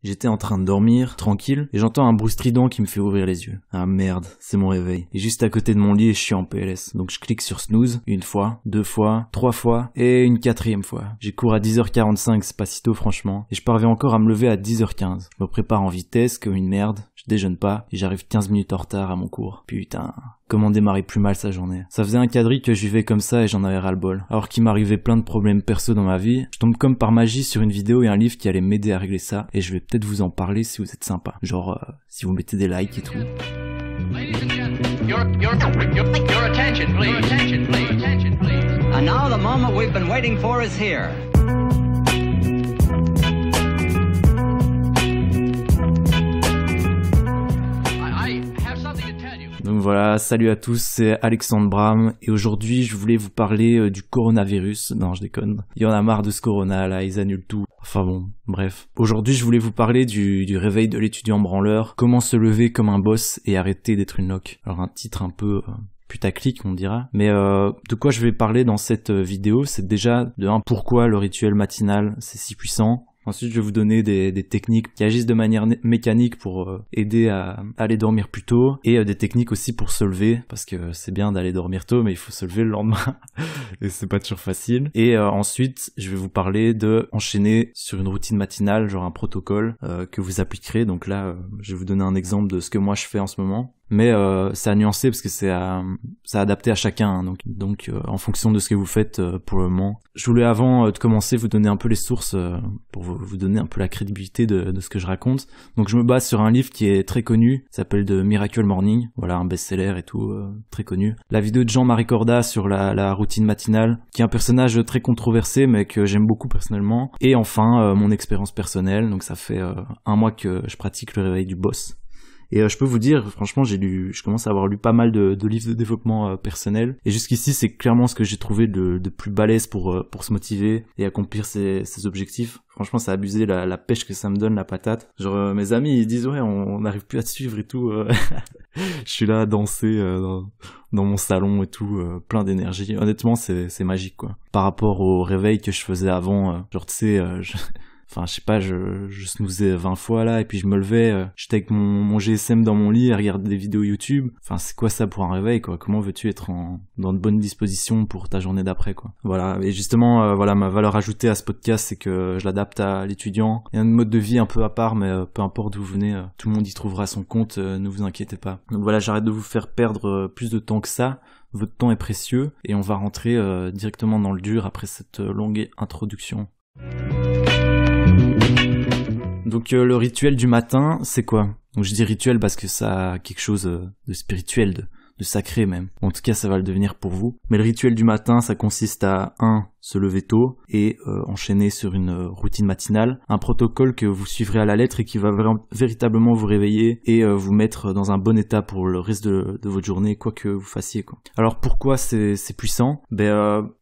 J'étais en train de dormir, tranquille, et j'entends un bruit strident qui me fait ouvrir les yeux. Ah merde, c'est mon réveil. Et juste à côté de mon lit, je suis en PLS. Donc je clique sur snooze, une fois, deux fois, trois fois, et une quatrième fois. J'ai cours à 10h45, c'est pas si tôt franchement, et je parviens encore à me lever à 10h15. Je me prépare en vitesse comme une merde, je déjeune pas, et j'arrive 15 minutes en retard à mon cours. Putain, comment démarrer plus mal sa journée. Ça faisait un quadri que je vivais comme ça et j'en avais ras-le-bol. Alors qu'il m'arrivait plein de problèmes perso dans ma vie, je tombe comme par magie sur une vidéo et un livre qui allait m'aider à régler ça, et je vais peut-être vous en parler si vous êtes sympa. Genre, si vous mettez des likes et tout. Your attention, please. And now the moment we've been waiting for is here. Donc voilà, salut à tous, c'est Alexandre Bram et aujourd'hui je voulais vous parler du coronavirus. Non, je déconne. Il y en a marre de ce corona là, ils annulent tout. Enfin bon, bref. Aujourd'hui je voulais vous parler du réveil de l'étudiant branleur, comment se lever comme un boss et arrêter d'être une loque. Alors un titre un peu putaclic on dira. Mais de quoi je vais parler dans cette vidéo, c'est déjà de un, pourquoi le rituel matinal c'est si puissant. Ensuite, je vais vous donner des techniques qui agissent de manière mécanique pour aider à aller dormir plus tôt et des techniques aussi pour se lever parce que c'est bien d'aller dormir tôt mais il faut se lever le lendemain et c'est pas toujours facile. Et ensuite, je vais vous parler de enchaîner sur une routine matinale, genre un protocole que vous appliquerez. Donc là, je vais vous donner un exemple de ce que moi je fais en ce moment. Mais c'est à nuancer parce que c'est adapté à chacun, hein, donc en fonction de ce que vous faites pour le moment. Je voulais avant de commencer vous donner un peu les sources pour vous donner un peu la crédibilité de ce que je raconte. Donc je me base sur un livre qui est très connu, s'appelle The Miracle Morning, voilà un best-seller et tout, très connu. La vidéo de Jean-Marie Corda sur la routine matinale, qui est un personnage très controversé mais que j'aime beaucoup personnellement. Et enfin mon expérience personnelle, donc ça fait 1 mois que je pratique le réveil du boss. Et je peux vous dire, franchement, je commence à avoir lu pas mal de livres de développement personnel. Et jusqu'ici, c'est clairement ce que j'ai trouvé de plus balèze pour se motiver et accomplir ses objectifs. Franchement, ça a abusé la pêche que ça me donne, la patate. Genre, mes amis, ils disent, ouais, on n'arrive plus à te suivre et tout. Je suis là à danser dans mon salon et tout, plein d'énergie. Honnêtement, c'est magique, quoi. Par rapport au réveil que je faisais avant, genre, tu sais, enfin, je sais pas, je snoozais 20 fois là, et puis je me levais, j'étais avec mon GSM dans mon lit à regarder des vidéos YouTube. Enfin, c'est quoi ça pour un réveil, quoi? Comment veux-tu être dans de bonnes dispositions pour ta journée d'après, quoi? Voilà. Et justement, voilà, ma valeur ajoutée à ce podcast, c'est que je l'adapte à l'étudiant. Il y a un mode de vie un peu à part, mais peu importe d'où vous venez, tout le monde y trouvera son compte, ne vous inquiétez pas. Donc voilà, j'arrête de vous faire perdre plus de temps que ça. Votre temps est précieux, et on va rentrer directement dans le dur après cette longue introduction. Donc le rituel du matin, c'est quoi? Donc je dis rituel parce que ça a quelque chose de spirituel, de sacré même. En tout cas, ça va le devenir pour vous. Mais le rituel du matin, ça consiste à 1. Se lever tôt et enchaîner sur une routine matinale, un protocole que vous suivrez à la lettre et qui va véritablement vous réveiller et vous mettre dans un bon état pour le reste de votre journée, quoi que vous fassiez, quoi. Alors pourquoi c'est puissant?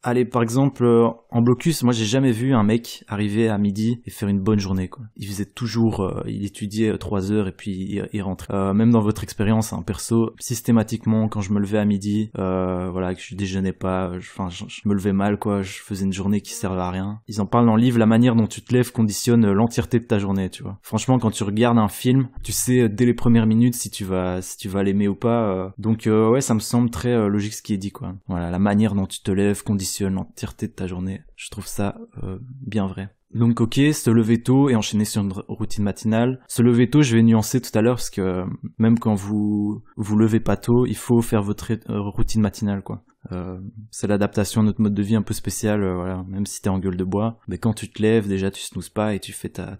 Allez, par exemple, en blocus, moi j'ai jamais vu un mec arriver à midi et faire une bonne journée, quoi. Il faisait toujours, il étudiait 3 heures et puis il rentrait. Même dans votre expérience, hein, perso, systématiquement, quand je me levais à midi, voilà, que je déjeunais pas, je me levais mal, quoi, je faisais une journée qui servait à rien. Ils en parlent dans le livre, la manière dont tu te lèves conditionne l'entièreté de ta journée, tu vois. Franchement, quand tu regardes un film, tu sais dès les premières minutes si tu vas l'aimer ou pas. Donc ouais, ça me semble très logique ce qui est dit, quoi. Voilà, la manière dont tu te lèves conditionne l'entièreté de ta journée. Je trouve ça bien vrai. Donc ok, se lever tôt et enchaîner sur une routine matinale. Se lever tôt, je vais nuancer tout à l'heure parce que même quand vous levez pas tôt, il faut faire votre routine matinale, quoi. C'est l'adaptation à notre mode de vie un peu spécial, voilà. Même si t'es en gueule de bois, mais quand tu te lèves, déjà tu snoozes pas et tu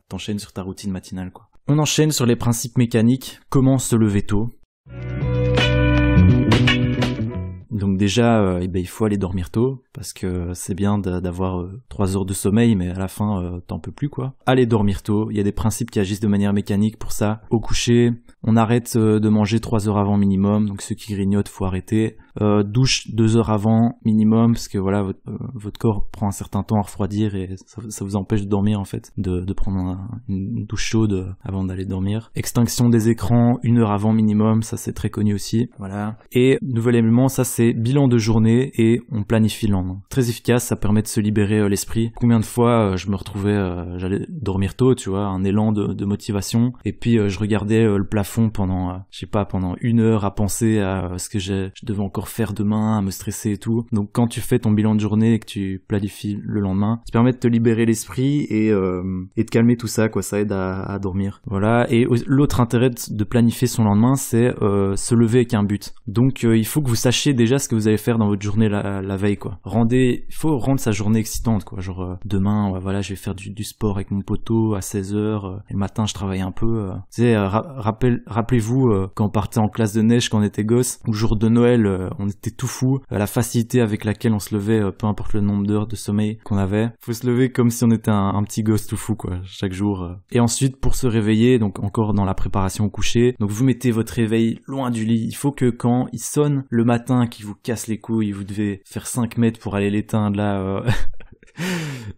t'enchaînes sur ta routine matinale, quoi. On enchaîne sur les principes mécaniques. Comment se lever tôt? Donc déjà, il faut aller dormir tôt, parce que c'est bien d'avoir 3 heures de sommeil, mais à la fin, t'en peux plus, quoi. Aller dormir tôt, il y a des principes qui agissent de manière mécanique pour ça. Au coucher, on arrête de manger 3 heures avant minimum, donc ceux qui grignotent, faut arrêter. Douche 2 heures avant minimum, parce que voilà, votre corps prend un certain temps à refroidir et ça vous empêche de dormir en fait, de prendre une douche chaude avant d'aller dormir. Extinction des écrans 1 heure avant minimum, ça c'est très connu aussi. Voilà. Et nouvel élément, ça c'est bilan de journée et on planifie le lendemain. Très efficace, ça permet de se libérer l'esprit. Combien de fois je me retrouvais, j'allais dormir tôt, tu vois, un élan de motivation, et puis je regardais le plafond pendant 1 heure à penser à ce que je devais encore faire demain, à me stresser et tout. Donc quand tu fais ton bilan de journée et que tu planifies le lendemain, ça permet de te libérer l'esprit et de calmer tout ça, quoi. Ça aide à dormir. Voilà. Et l'autre intérêt de planifier son lendemain, c'est se lever avec un but. Donc il faut que vous sachiez déjà ce que vous allez faire dans votre journée la veille, quoi. Il faut rendre sa journée excitante, quoi. Genre demain, voilà, je vais faire du sport avec mon poteau à 16h, et le matin je travaille un peu. Tu sais, rappelez-vous quand on partait en classe de neige quand on était gosse, ou jour de Noël, on était tout fou, la facilité avec laquelle on se levait, peu importe le nombre d'heures de sommeil qu'on avait. Faut se lever comme si on était un petit gosse tout fou, quoi, chaque jour. Et ensuite, pour se réveiller, donc encore dans la préparation au coucher, donc vous mettez votre réveil loin du lit. Il faut que quand il sonne le matin, qu'il vous casse les couilles, vous devez faire 5 mètres pour aller l'éteindre là.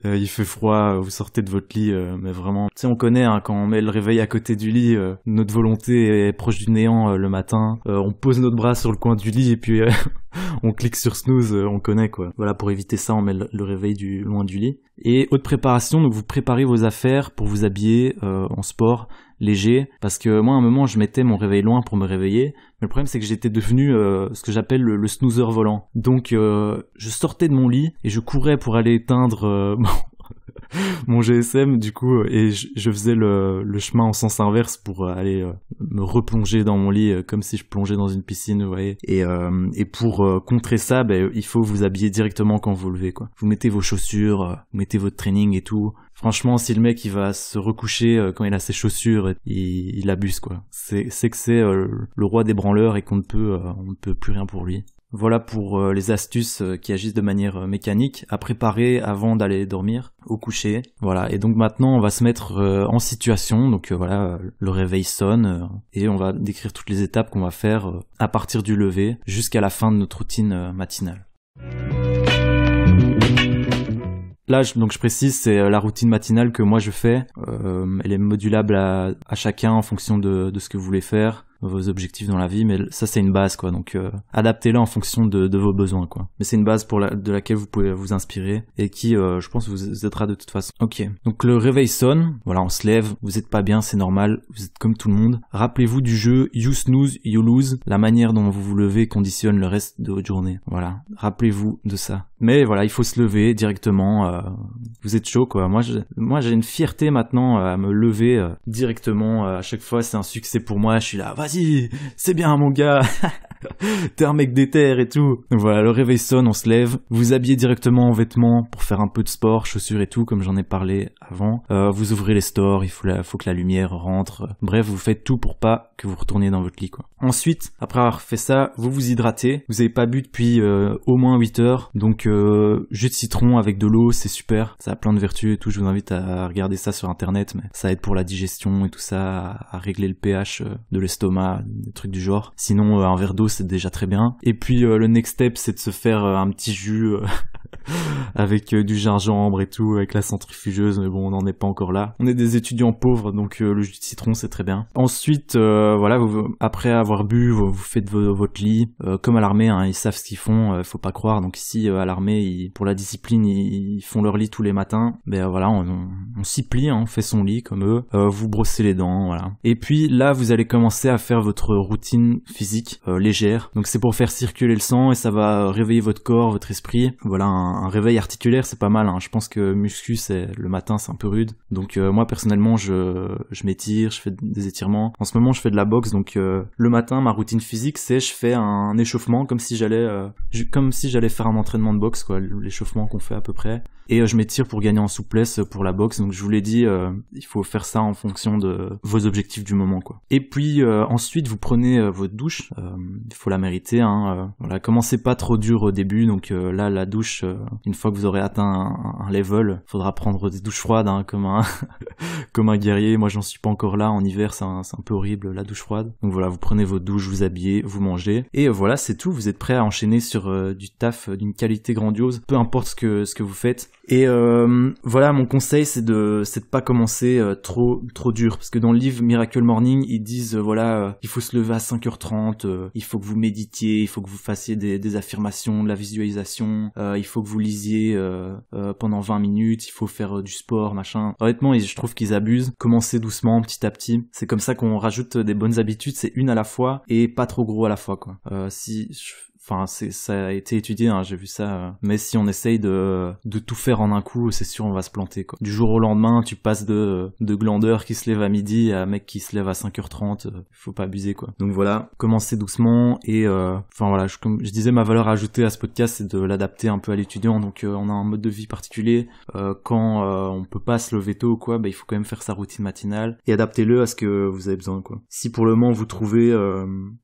Il fait froid, vous sortez de votre lit, mais vraiment, tu sais, on connaît, hein, quand on met le réveil à côté du lit, notre volonté est proche du néant le matin, on pose notre bras sur le coin du lit et puis on clique sur snooze, on connaît, quoi. Voilà, pour éviter ça, on met le réveil loin du lit. Et autre préparation, donc vous préparez vos affaires pour vous habiller en sport léger, parce que moi à un moment je mettais mon réveil loin pour me réveiller, mais le problème c'est que j'étais devenu ce que j'appelle le snoozer volant. Donc je sortais de mon lit et je courais pour aller éteindre mon GSM, du coup, et je faisais le chemin en sens inverse pour aller me replonger dans mon lit comme si je plongeais dans une piscine, vous voyez. Et pour contrer ça, il faut vous habiller directement quand vous vous levez, quoi. Vous mettez vos chaussures, vous mettez votre training et tout. Franchement, si le mec il va se recoucher quand il a ses chaussures, il abuse, quoi. C'est que c'est le roi des branleurs et on ne peut plus rien pour lui. Voilà pour les astuces qui agissent de manière mécanique à préparer avant d'aller dormir au coucher. Voilà, et donc maintenant on va se mettre en situation. Donc voilà, le réveil sonne et on va décrire toutes les étapes qu'on va faire à partir du lever jusqu'à la fin de notre routine matinale. Là, donc je précise, c'est la routine matinale que moi je fais. Elle est modulable à chacun en fonction de ce que vous voulez faire, vos objectifs dans la vie, mais ça c'est une base, quoi. Donc adaptez-la en fonction de vos besoins, quoi. Mais c'est une base de laquelle vous pouvez vous inspirer et qui, je pense, vous aidera de toute façon. Ok, donc le réveil sonne, voilà, on se lève, vous êtes pas bien, c'est normal, vous êtes comme tout le monde. Rappelez-vous du jeu You Snooze, You Lose, la manière dont vous vous levez conditionne le reste de votre journée. Voilà, rappelez-vous de ça. Mais voilà, il faut se lever directement, vous êtes chaud, quoi. Moi j'ai une fierté maintenant à me lever directement, à chaque fois c'est un succès pour moi, je suis là, vas-y, c'est bien mon gars, t'es un mec d'éther et tout. Donc voilà, le réveil sonne, on se lève, vous habillez directement en vêtements pour faire un peu de sport, chaussures et tout, comme j'en ai parlé avant. Vous ouvrez les stores, il faut que la lumière rentre. Bref, vous faites tout pour pas que vous retourniez dans votre lit, quoi. Ensuite, après avoir fait ça, vous vous hydratez. Vous avez pas bu depuis au moins 8 heures, donc jus de citron avec de l'eau, c'est super. Ça a plein de vertus et tout, je vous invite à regarder ça sur internet, mais ça aide pour la digestion et tout ça, à régler le pH de l'estomac, des trucs du genre. Sinon, un verre d'eau, c'est déjà très bien. Et puis, le next step, c'est de se faire un petit jus avec du gingembre et tout, avec la centrifugeuse, mais bon, on n'en est pas encore là. On est des étudiants pauvres, donc le jus de citron, c'est très bien. Ensuite, voilà, après avoir bu, vous faites votre lit. Comme à l'armée, hein, ils savent ce qu'ils font, faut pas croire. Donc ici, à l'armée, pour la discipline, ils font leur lit tous les matins. Ben voilà, on s'y plie, hein, on fait son lit comme eux. Vous brossez les dents, voilà. Et puis là, vous allez commencer à faire votre routine physique légère. Donc c'est pour faire circuler le sang et ça va réveiller votre corps, votre esprit. Voilà, un réveil articulaire, c'est pas mal, hein. Je pense que muscu, le matin, c'est un peu rude. Donc moi, personnellement, je m'étire, je fais des étirements. En ce moment, je fais de la boxe, donc le matin, ma routine physique, c'est je fais un échauffement comme si j'allais faire un entraînement de boxe, quoi, l'échauffement qu'on fait à peu près. Et je m'étire pour gagner en souplesse pour la boxe. Donc je vous l'ai dit, il faut faire ça en fonction de vos objectifs du moment, quoi. Et puis ensuite, vous prenez votre douche. Il faut la mériter, hein. Voilà, commencez pas trop dur au début. Donc là, la douche, une fois que vous aurez atteint un level, faudra prendre des douches froides hein, comme un guerrier. Moi j'en suis pas encore là, en hiver c'est un peu horrible la douche froide. Donc voilà, vous prenez votre douche, vous habillez, vous mangez et voilà, c'est tout. Vous êtes prêt à enchaîner sur du taf d'une qualité grandiose, peu importe ce que vous faites. Et voilà, mon conseil c'est de pas commencer trop dur, parce que dans le livre Miracle Morning ils disent voilà, il faut se lever à 5h30, il faut que vous méditiez, il faut que vous fassiez des affirmations, de la visualisation, il faut que vous lisiez pendant 20 minutes, il faut faire du sport, machin. Honnêtement, je trouve qu'ils abusent. Commencez doucement, petit à petit. C'est comme ça qu'on rajoute des bonnes habitudes, c'est une à la fois et pas trop gros à la fois, quoi. Enfin, ça a été étudié, hein, j'ai vu ça. Mais si on essaye de tout faire en un coup, c'est sûr on va se planter, quoi. Du jour au lendemain, tu passes de glandeur qui se lève à midi à un mec qui se lève à 5h30. Faut pas abuser, quoi. Donc voilà, commencez doucement et enfin voilà, comme je disais, ma valeur ajoutée à ce podcast, c'est de l'adapter un peu à l'étudiant. Donc on a un mode de vie particulier. Quand on peut pas se lever tôt ou quoi, il faut quand même faire sa routine matinale et adaptez-le à ce que vous avez besoin, quoi. Si pour le moment vous trouvez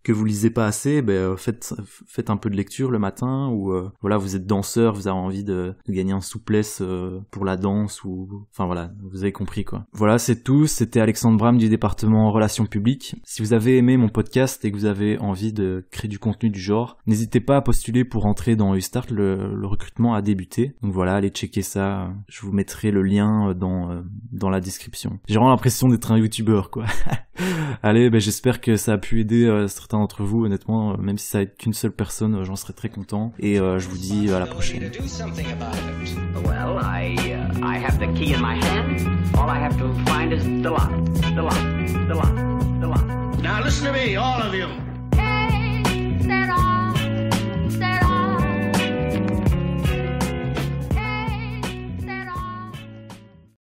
que vous lisez pas assez, faites un peu de lecture le matin, ou voilà, vous êtes danseur, vous avez envie de gagner en souplesse pour la danse, ou enfin voilà, vous avez compris, quoi. Voilà, c'est tout. C'était Alexandre Bram du département Relations publiques. Si vous avez aimé mon podcast et que vous avez envie de créer du contenu du genre, n'hésitez pas à postuler pour entrer dans Ustart. Le recrutement a débuté, donc voilà, allez checker ça. Je vous mettrai le lien dans la description. J'ai vraiment l'impression d'être un youtubeur, quoi. Allez, j'espère que ça a pu aider certains d'entre vous. Honnêtement, même si ça aide qu'une seule personne, j'en serais très content. Et je vous dis à la prochaine. Well, I have the key in my hand. All I have to find is the lock. The lock. The lock. The lock. Now listen to me, all of you.